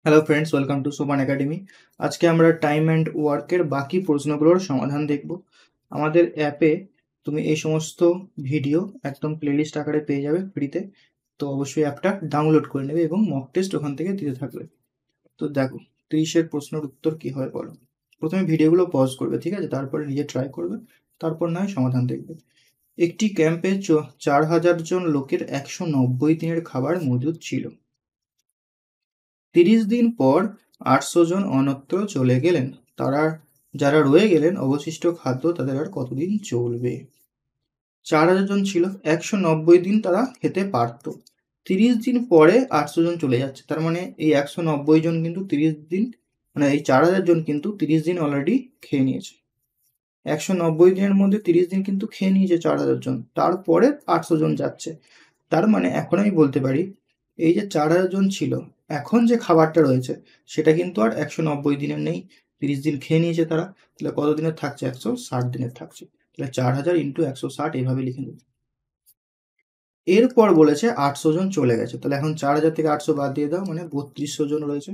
Hello friends, welcome to সোপান academy. আজকে আমরা টাইম অ্যান্ড ওয়ার্কের বাকি প্রশ্নগুলোর সমাধান দেখব। আমাদের অ্যাপে তুমি এই সমস্ত ভিডিও একদম প্লেলিস্ট আকারে পেয়ে যাবে ফ্রিতে। তো অবশ্যই অ্যাপটা ডাউনলোড করে নেবে এবং মক টেস্ট ওখান থেকে দিতে থাকবে। তো দেখো, 30-এর প্রশ্নের উত্তর কী হয় বলো। প্রথমে ভিডিওগুলো পজ করবে, ঠিক আছে? তারপরে নিজে ট্রাই করবে, তারপর নয় সমাধান দেখবে। একটি ক্যাম্পে 4,000 জন লোকের 190 দিনের খাবার মজুদ ছিল। 30 দিন পর 800 জন অন্যত্র চলে গেলেন। তারা যারা রয়ে গেলেন, অবশিষ্ট খাদ্য তাদের আর কতদিন চলবে? 4,000 জন ছিল, 190 দিন তারা খেতে পারত। 30 দিন পরে 800 জন চলে যাচ্ছে, তার মানে এই 190 জন কিন্তু 30 দিন, মানে এই 4,000 জন কিন্তু 30 দিন অলরেডি খেয়ে নিয়েছে। 190 দিনের মধ্যে 30 দিন কিন্তু খেয়ে নিয়েছে 4,000 জন, তারপরে 800 জন যাচ্ছে। তার মানে এখন আমি বলতে পারি এই যে 4,000 জন ছিল, এখন যে খাবারটা রয়েছে সেটা কিন্তু আর 190 দিনের নেই। 30 দিন খেয়ে নিয়েছে তারা, তাহলে কত দিনের থাকছে? 160 দিনের থাকছে। তাহলে 4,000 ইন্টু 160 এইভাবে লিখে দেবে। এরপর বলেছে 800 জন চলে গেছে, তাহলে এখন 4,000 থেকে 800 বাদ দিয়ে দাও, মানে 3200 জন রয়েছে।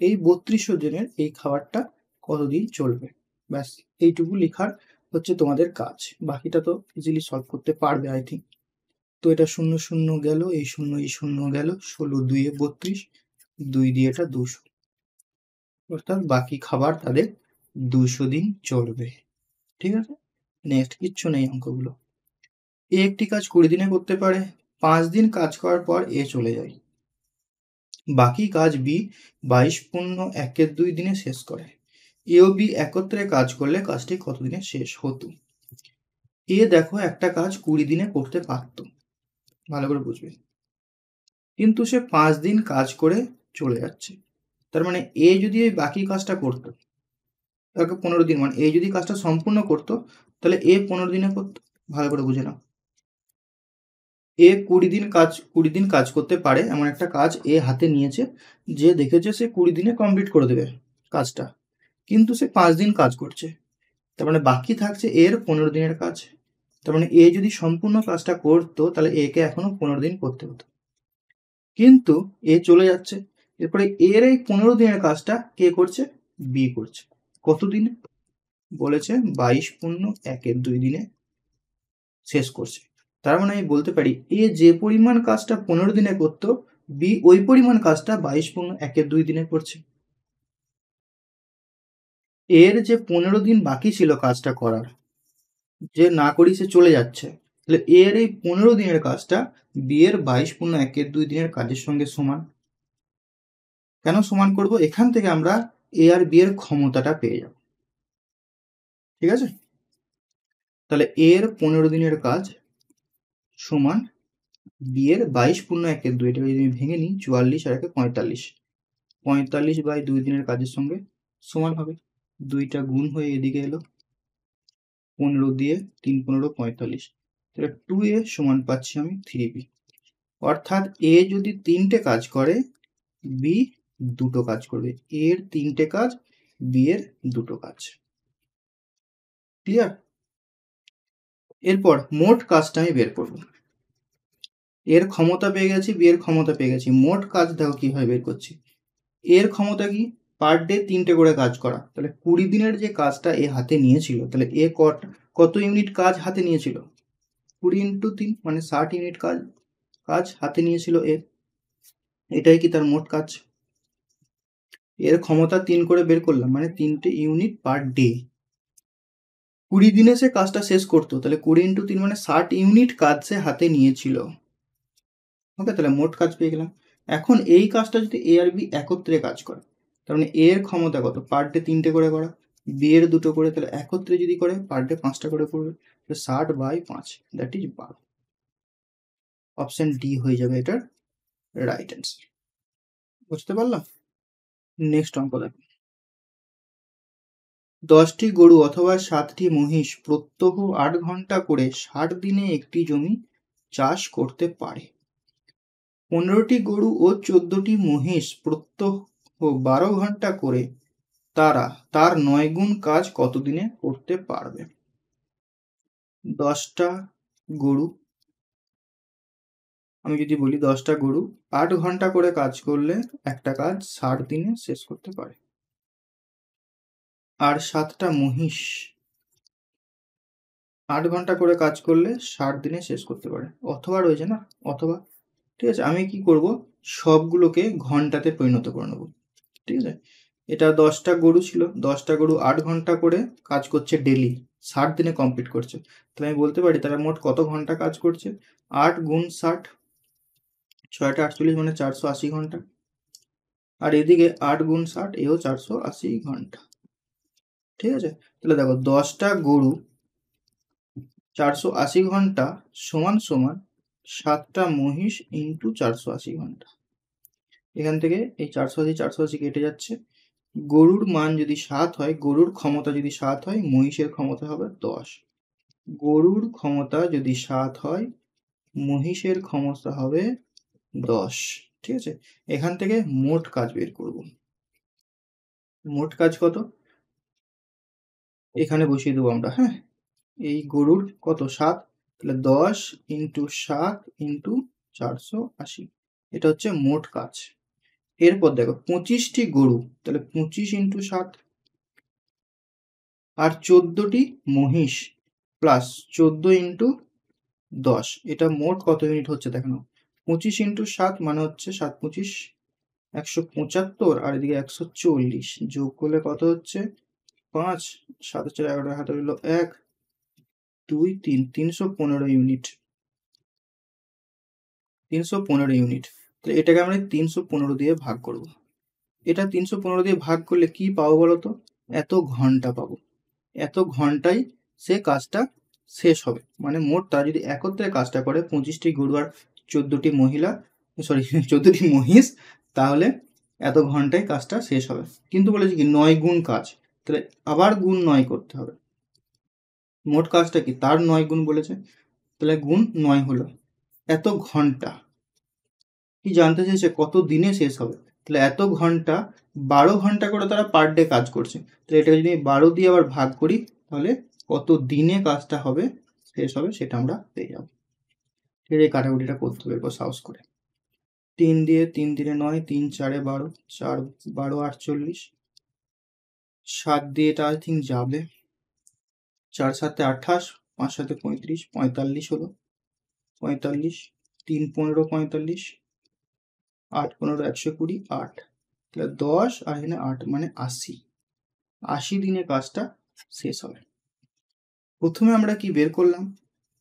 এই 3200 জনের এই খাবারটা কতদিন চলবে? ব্যাস, এইটুকু লিখার হচ্ছে তোমাদের কাজ। বাকিটা তো ইজিলি সলভ করতে পারবে আই থিঙ্ক। তো এটা 0 0 গেল, এই 0 এই 0 গেল, 16 2 32, 2 দিয়ে এটা 200, অর্থাৎ বাকি খাবার তাদের 200 দিন চলবে। ঠিক আছে, নেক্সট কিচ্ছু নেই অঙ্কগুলো। এ একটি কাজ 20 দিনে করতে পারে। 5 দিন কাজ করার পর এ চলে যায়। বাকি কাজ বি 22 × 1 = 2 দিনে শেষ করে। এ ও বি একত্রে কাজ করলে কাজটি কত দিনে শেষ হতো? এ দেখো একটা কাজ 20 দিনে করতে পারতো, ভালো করে বুঝবে, কিন্তু সে 5 দিন কাজ করে চলে যাচ্ছে। তার মানে এ যদি এই বাকি কাজটা করতো, তাকে 15 দিন, মানে এ যদি কাজটা সম্পূর্ণ করতো তাহলে এ 15 দিনে করতো। ভালো করে বুঝে নাও, এ 20 দিন কাজ করতে পারে এমন একটা কাজ এ হাতে নিয়েছে, যে দেখেছে সে 20 দিনে কমপ্লিট করে দেবে কাজটা, কিন্তু সে 5 দিন কাজ করছে। তার মানে বাকি থাকছে এর 15 দিনের কাজ। তার মানে এ যদি সম্পূর্ণ কাজটা করতো তাহলে একে এখনো 15 দিন করতে হতো, কিন্তু এ চলে যাচ্ছে। এরপরে এর এই 15 দিনের কাজটা কে করছে? বি করছে। কত দিনে? বলেছে 22 × 1 = 2 দিনে শেষ করছে। তার মানে আমি বলতে পারি এ যে পরিমাণ কাজটা 15 দিনে করতো, বি ওই পরিমাণ কাজটা 22 × 1 = 2 দিনে করছে। এর যে 15 দিন বাকি ছিল কাজটা করার, যে না করি সে চলে যাচ্ছে, তাহলে এর এই 15 দিনের কাজটা বি এর 22 × 1 = 2 দিনের কাজের সঙ্গে সমান। কেন সমান করব? এখান থেকে আমরা এ আর বি এর ক্ষমতাটা পেয়ে যাব। ঠিক আছে, তাহলে এর 15 দিনের কাজ সমান বি এর 22 × 1 = 2। এটাকে যদি আমি ভেঙে নিই, 44 আর 1 45, 45/2 দিনের কাজের সঙ্গে সমান হবে। 2টা গুণ হয়ে এদিকে এলো, 15 দিয়ে 3 15 45, তাহলে 2a সমান পাচ্ছি আমি 3b। অর্থাৎ এ যদি 3টে কাজ করে, বি 2টো কাজ করবে। এর 3টে কাজ, বি এর 2টো কাজ। ক্লিয়ার? এরপর মোট কাজটা আমি বের করব। এর ক্ষমতা পেয়ে গেছি, বি এর ক্ষমতা পেয়ে গেছি, মোট কাজ দেখো কিভাবে বের করছি। এর ক্ষমতা কি? পার ডে 3টে করে কাজ করা। তাহলে 20 দিনের যে কাজটা এ হাতে নিয়েছিল, তাহলে এ কত ইউনিট কাজ হাতে নিয়েছিল? 20 × 3 মানে 60 ইউনিট কাজ হাতে নিয়েছিল এ। এটাই কি তার মোট কাজ? এর ক্ষমতা 3 করে বের করলাম, মানে 3টে ইউনিট পার ডে। 20 দিনে সে কাজটা শেষ করতো, তাহলে 20 × 3 মানে 60 ইউনিট কাজ সে হাতে নিয়েছিল। ওকে, তাহলে মোট কাজ পেয়ে গেলাম। এখন এই কাজটা যদি এ আর বি একত্রে কাজ করে, তার মানে এর ক্ষমতা কত? পার ডে 3টে করে করা, বি এর 2টো করে, তাহলে একত্রে যদি করে পার ডে 5টা করে করবে, তাহলে 60/5, দ্যাট ইজ 12। অপশন ডি হয়ে যাবে এটার রাইট অ্যান্সার। বুঝতে পারলাম? নেক্সট অঙ্ক দেখো। 10টি গরু অথবা 7টি মহিষ প্রত্যহ 8 ঘন্টা করে 60 দিনে একটি জমি চাষ করতে পারে। 15টি গরু ও 14টি মহিষ প্রত্যহ 12 ঘন্টা করে তার 9 গুণ কাজ কত দিনে করতে পারবে? 10টা গরু আমি যদি বলি 10টা গরু 8 ঘন্টা করে কাজ করলে একটা কাজ 60 দিনে শেষ করতে পারে। আর 7টা মহিষ 8 ঘন্টা করে কাজ করলে 60 দিনে শেষ করতে পারে। অথবা রয়েছে না, অথবা। ঠিক আছে, আমি কি করব, সবগুলোকে ঘন্টাতে পরিণত করে নেব। ঠিক আছে, এটা 10টা গরু ছিল, 10টা গরু 8 ঘন্টা করে কাজ করছে ডেলি, 60 দিনে কমপ্লিট করছে। তাহলে আমি বলতে পারি তারা মোট কত ঘন্টা কাজ করছে। 8 গুণ 60, 6টা 48 মানে 480 ঘন্টা। আর এদিকে 8 গুণ 60, এও 480 ঘন্টা। ঠিক আছে, তাহলে দেখো 10টা গরু 480 ঘন্টা সমান সমান 7টা মহিষ ইন্টু 480 ঘন্টা। এখান থেকে এই 480 কেটে যাচ্ছে। গরুর মান যদি 7 হয়, গরুর ক্ষমতা যদি 7 হয়, মহিষের ক্ষমতা হবে 10। গরুর ক্ষমতা যদি 7 হয়, মহিষের ক্ষমতা হবে 10। ঠিক আছে, এখান থেকে মোট কাজ বের করব। মোট কাজ কত এখানে বসিয়ে দেবো আমরা। হ্যাঁ, এই গরুর কত 7, তাহলে 10 ইন্টু 7 ইন্টু 480, এটা হচ্ছে মোট কাজ। এরপর দেখো 25টি গরু, তাহলে 25 ইন্টু 7, আর 14টি মহিষ প্লাস 14 ইন্টু 10, এটা মোট কত ইউনিট হচ্ছে দেখানো। 25 ইন্টু 7 মানে হচ্ছে 7 25 175, আর এদিকে 140, যোগ করলে কত হচ্ছে 5, 7 4 11, হাতে রইল 1 2 3, 315 ইউনিট। 315 ইউনিট। তো এটাকে আমরা 315 দিয়ে ভাগ করব। এটা 315 দিয়ে ভাগ করলে কি পাবো বলতো, এত ঘন্টা পাবো। এত ঘন্টায় সে কাজটা শেষ হবে। মানে মোট তারা যদি একত্রে কাজটা করে 25টি গরু আর 14টি মহিলা, সরি 14টি মহিষ, তাহলে এত ঘন্টায় কাজটা শেষ হবে। কিন্তু বলেছে কি 9 গুণ কাজ, তাহলে আবার গুণ 9 করতে হবে। মোট কাজটা কি তার 9 গুণ বলেছে, তাহলে গুণ 9 হলো। এত ঘন্টা কি জানতে চাইছে কত দিনে শেষ হবে, তাহলে এত ঘন্টা 12 ঘন্টা করে তারা পার ডে কাজ করছে। তাহলে এটাকে যদি 12 দিয়ে আবার ভাগ করি, তাহলে কত দিনে কাজটা হবে শেষ হবে সেটা আমরা পেয়ে যাবো। এই কাটাকুটিটা করতে হবে এরপর সাহস করে। 3 দিয়ে 3 দিনে 9, 3 4 12, 4 12 48, 7 দিয়ে এটা আই থিঙ্ক যাবে, 4 7 28, 5 7 35, 45 হলো, 45, 3 15 45, 8 15 120, 8, তাহলে 10 আর এখানে 8 মানে 80। 80 দিনে কাজটা শেষ হবে। প্রথমে আমরা কি বের করলাম,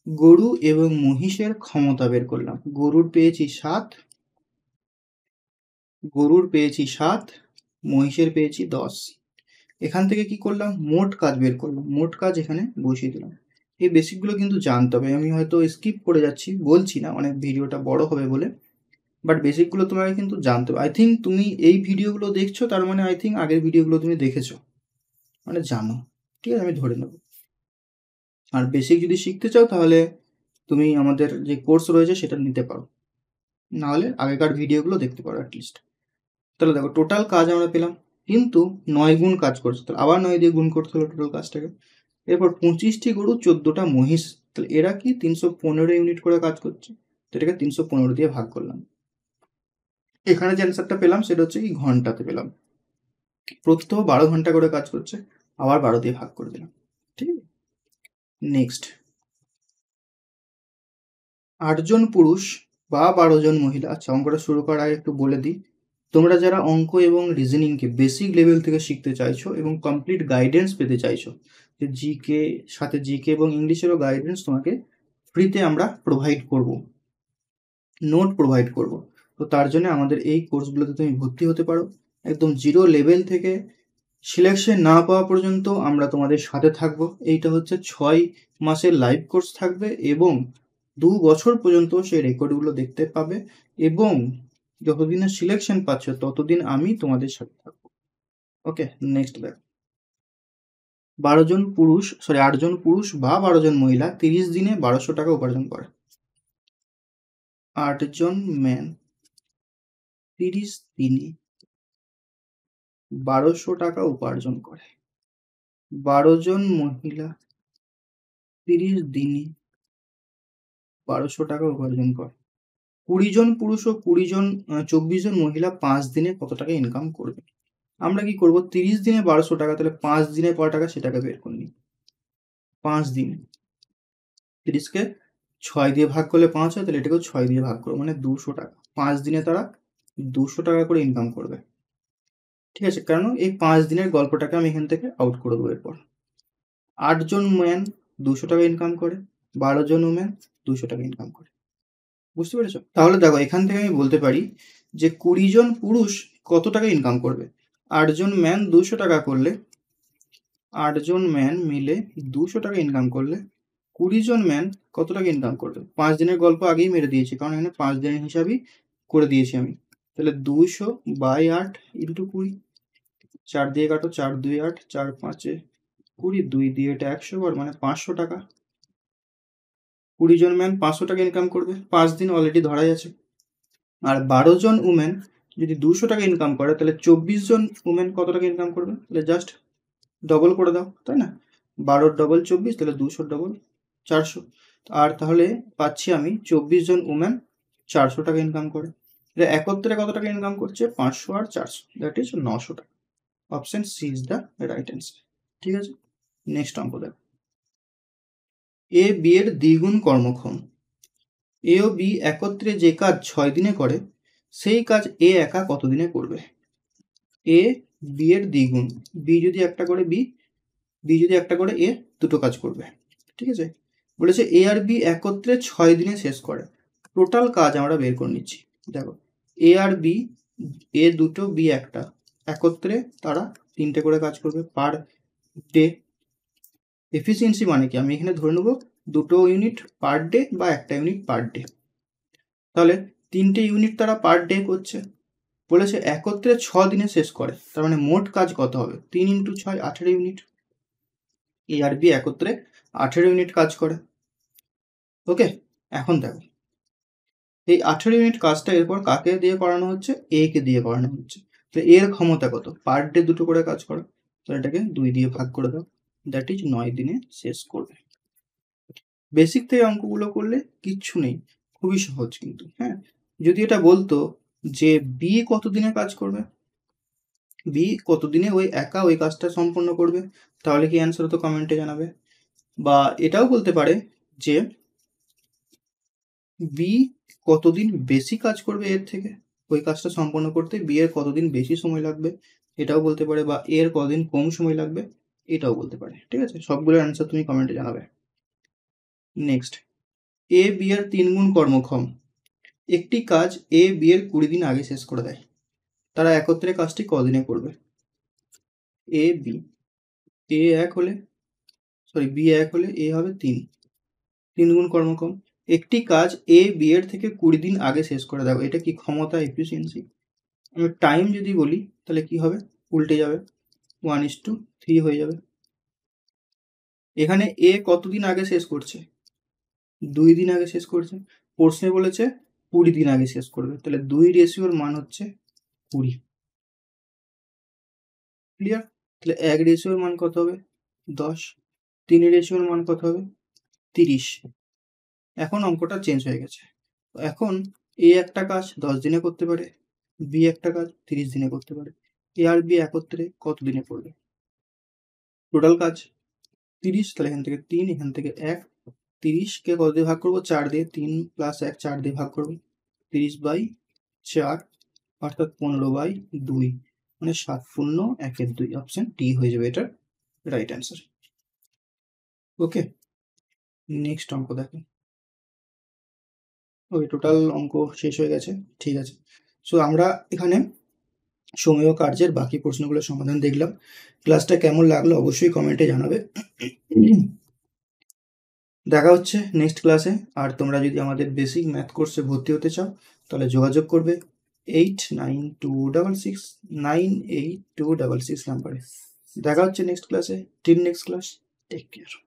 গরু এবং মহিষের ক্ষমতা বের করলাম। গরুর পেয়েছি 7, মহিষের পেয়েছি 10। এখান থেকে কি করলাম, মোট কাজ বের করলাম। মোট কাজ এখানে বসিয়ে দিলাম। এই বেসিকগুলো কিন্তু জানতে হবে, আমি হয়তো স্কিপ করে যাচ্ছি, বলছি না অনেক ভিডিওটা বড় হবে বলে, বাট বেসিকগুলো তোমাকে কিন্তু জানতে হবে। আই থিঙ্ক তুমি এই ভিডিওগুলো দেখছো, তার মানে আই থিঙ্ক আগের ভিডিওগুলো তুমি দেখেছো, মানে জানো। ঠিক আছে, আমি ধরে নেব। আর বেসিক যদি শিখতে চাও তাহলে তুমি আমাদের যে কোর্স রয়েছে সেটা নিতে পারো, নাহলে আগেকার ভিডিওগুলো দেখতে পারো অ্যাটলিস্ট। তাহলে দেখো টোটাল কাজ আমরা পেলাম, কিন্তু 9 গুণ কাজ করছে, তাহলে আবার 9 দিয়ে গুণ করতে হলো টোটাল কাজটাকে। এরপর 25টি গরু 14টা মহিষ, তাহলে এরা কি 315 ইউনিট করে কাজ করছে, তো এটাকে 315 দিয়ে ভাগ করলাম। এখানে যে অ্যান্সারটা পেলাম সেটা হচ্ছে কি ঘন্টাতে পেলাম। প্রত্যহ 12 ঘন্টা করে কাজ করছে, আবার 12 দিয়ে ভাগ করে দিলাম। ঠিক আছে, নেক্সট। 8 জন পুরুষ বা 12 জন মহিলা। আচ্ছা, অঙ্কটা শুরু করার আগে একটু বলে দিই, তোমরা যারা অঙ্ক এবং রিজনিংকে বেসিক লেভেল থেকে শিখতে চাইছো এবং কমপ্লিট গাইডেন্স পেতে চাইছো, যে জিকে সাথে জিকে এবং ইংলিশেরও গাইডেন্স তোমাকে ফ্রিতে আমরা প্রোভাইড করব, নোট প্রোভাইড করব, তো তার জন্য আমাদের এই কোর্সগুলোতে তুমি ভর্তি হতে পারো। একদম জিরো লেভেল থেকে সিলেকশন না পাওয়া পর্যন্ত আমরা তোমাদের সাথে থাকব। এইটা হচ্ছে 6 মাসের লাইভ কোর্স থাকবে এবং 2 বছর পর্যন্ত সেই রেকর্ডগুলো দেখতে পাবে, এবং যতদিন না সিলেকশন পাচ্ছ ততদিন আমি তোমাদের সাথে থাকবো। ওকে, নেক্সট দেখো। 8 জন পুরুষ বা 12 জন মহিলা 30 দিনে 1200 টাকা উপার্জন করে। 8 জন ম্যান 30 দিনে 1200 টাকা উপার্জন করে। 12 জন মহিলা 30 দিনে 1200 টাকা উপার্জন করে। 20 জন পুরুষ ও 24 জন মহিলা 5 দিনে কত টাকা ইনকাম করবে? আমরা কি করব, 30 দিনে 1200 টাকা, তাহলে 5 দিনে কত টাকা সেটাকে বের করে নিই। 5 দিন, 30 কে 6 দিয়ে ভাগ করলে 5 হয়, তাহলে এটাকেও 6 দিয়ে ভাগ করবো, মানে 200 টাকা। 5 দিনে তারা 200 টাকা করে ইনকাম করবে। ঠিক আছে, কারণ এই 5 দিনের গল্পটাকে আমি এখান থেকে আউট করে দেবো। এরপর 8 জন ম্যান 200 টাকা ইনকাম করে, 12 জন উমেন 200 টাকা ইনকাম করে। বুঝতে পেরেছো? তাহলে দেখো, এখান থেকে আমি বলতে পারি যে 20 জন পুরুষ কত টাকা ইনকাম করবে। 8 জন ম্যান 200 টাকা করলে, 8 জন ম্যান মিলে 200 টাকা ইনকাম করলে 20 জন ম্যান কত টাকা ইনকাম করবে। 5 দিনের গল্প আগেই মেরে দিয়েছি, কারণ এখানে 5 দিনের হিসাবই করে দিয়েছি আমি। তাহলে 200 বাই 8 ইন্টু 20, 4 দিয়ে কাটো, 4 2 8, 4 5 20, 2 দিয়ে এটা 100 বার, মানে 500 টাকা। 20 জন ম্যান 500 টাকা ইনকাম করবে, 5 দিন অলরেডি ধরাই আছে। আর 12 জন উমেন যদি 200 টাকা ইনকাম করে, তাহলে 24 জন উমেন কত টাকা ইনকাম করবে। তাহলে জাস্ট ডবল করে দাও, তাই না? 12 ডবল 24, তাহলে 200 ডবল 400। আর তাহলে পাচ্ছি আমি 24 জন উমেন 400 টাকা ইনকাম করে। এটা একত্রে কত টাকা ইনকাম করছে, 500 আর 400, দ্যাট ইজ 900 টাকা। Option C is the right answer. ঠিক আছে, নেক্সট অঙ্ক দেখো। এ বি এর দ্বিগুণ কর্মক্ষম। এ ও বি একত্রে যে কাজ 6 দিনে করে, সেই কাজ এ একা কত দিনে করবে? এ বি এর দ্বিগুণ, বি যদি একটা করে বি যদি একটা করে এ দুটো কাজ করবে। ঠিক আছে, বলেছে এ আর বি একত্রে 6 দিনে শেষ করে। টোটাল কাজ আমরা বের করে নিচ্ছি। দেখো, এ আর বি, এ দুটো বি একটা, একত্রে তারা 3টে করে কাজ করবে পার ডে। এফিসিয়েন্সি মানে কি, আমি এখানে ধরে নেবো 2টো ইউনিট পার ডে বা 1টা ইউনিট পার ডে। তাহলে 3টে ইউনিট তারা পার ডে করছে। বলেছে একত্রে 6 দিনে শেষ করে, তার মানে মোট কাজ কত হবে? 3 × 6 18 ইউনিট। এ আর বি একত্রে 18 ইউনিট কাজ করে। ওকে, এখন দেখো, এই 18 ইউনিট কাজটা এরপর কাকে দিয়ে করানো হচ্ছে? এ কে দিয়ে করানো হচ্ছে। তো এর ক্ষমতা কত? পার ডে 2টো করে কাজ করে, তো এটাকে 2 দিয়ে ভাগ করে দাও, দ্যাট ইজ 9 দিনে শেষ করবে। বেসিক থেকে অঙ্কগুলো করলে কিচ্ছু নেই, খুবই সহজ কিন্তু। হ্যাঁ, যদি এটা বলতো যে বি কত দিনে কাজ করবে, বি কত দিনে ওই একা ওই কাজটা সম্পন্ন করবে, তাহলে কি অ্যান্সার হতো? কমেন্টে জানাবে। বা এটাও বলতে পারে যে বি কতদিন বেশি কাজ করবে এর থেকে, ওই কাজটা সম্পন্ন করতে বি এর কতদিন বেশি সময় লাগবে, এটাও বলতে পারে। বা এর কতদিন কম সময় লাগবে, এটাও বলতে পারে। ঠিক আছে, সবগুলোর অ্যান্সার তুমি কমেন্টে জানাবে। নেক্সট, এ বি এর 3 গুণ কর্মক্ষম। একটি কাজ এ বি এর 20 দিন আগে শেষ করে দেয়, তারা একত্রে কাজটি কদিনে করবে? এ বি, এ এক হলে সরি বি এক হলে এ হবে 3 গুণ কর্মক্ষম। একটি কাজ এ বি এর থেকে 20 দিন আগে শেষ করে দেবে, এটা কি ক্ষমতা, এফিসিয়েন্সি? আমি টাইম যদি বলি তাহলে কি হবে? উল্টে যাবে, 1:3 হয়ে যাবে। এখানে এ কতদিন আগে শেষ করছে? 2 দিন আগে শেষ করছে। প্রশ্নে বলেছে 20 দিন আগে শেষ করবে, তাহলে 2 রেশিওর মান হচ্ছে 20। ক্লিয়ার? তাহলে 1 রেশিওর মান কত হবে? 10। 3 রেশিওর মান কত হবে? 30। এখন অঙ্কটা চেঞ্জ হয়ে গেছে। এখন এ একটা কাজ 10 দিনে করতে পারে, বি একটা কাজ 30 দিনে করতে পারে। এ আর বি একত্রে কত দিনে করবে? টোটাল কাজ 30, তাহলে এখান থেকে 3, এখান থেকে 1, 30 কে কত দিয়ে ভাগ করবো? 4 দিয়ে, 3 + 1 4 দিয়ে ভাগ করবো, 30/4 অর্থাৎ 15/2, মানে 7 শূন্য 1 এর 2। অপশন ডি হয়ে যাবে এটার রাইট অ্যান্সার। ওকে, নেক্সট অঙ্ক দেখো। ওকে, টোটাল অঙ্ক শেষ হয়ে গেছে। ঠিক আছে, সো আমরা এখানে সময় ও কার্যের বাকি প্রশ্নগুলোর সমাধান দেখলাম। ক্লাসটা কেমন লাগলো অবশ্যই কমেন্টে জানাবে। দেখা হচ্ছে নেক্সট ক্লাসে। আর তোমরা যদি আমাদের বেসিক ম্যাথ কোর্সে ভর্তি হতে চাও তাহলে যোগাযোগ করবে 8926698266 নাম্বারে। দেখা হচ্ছে নেক্সট ক্লাসে। Till next class, take care.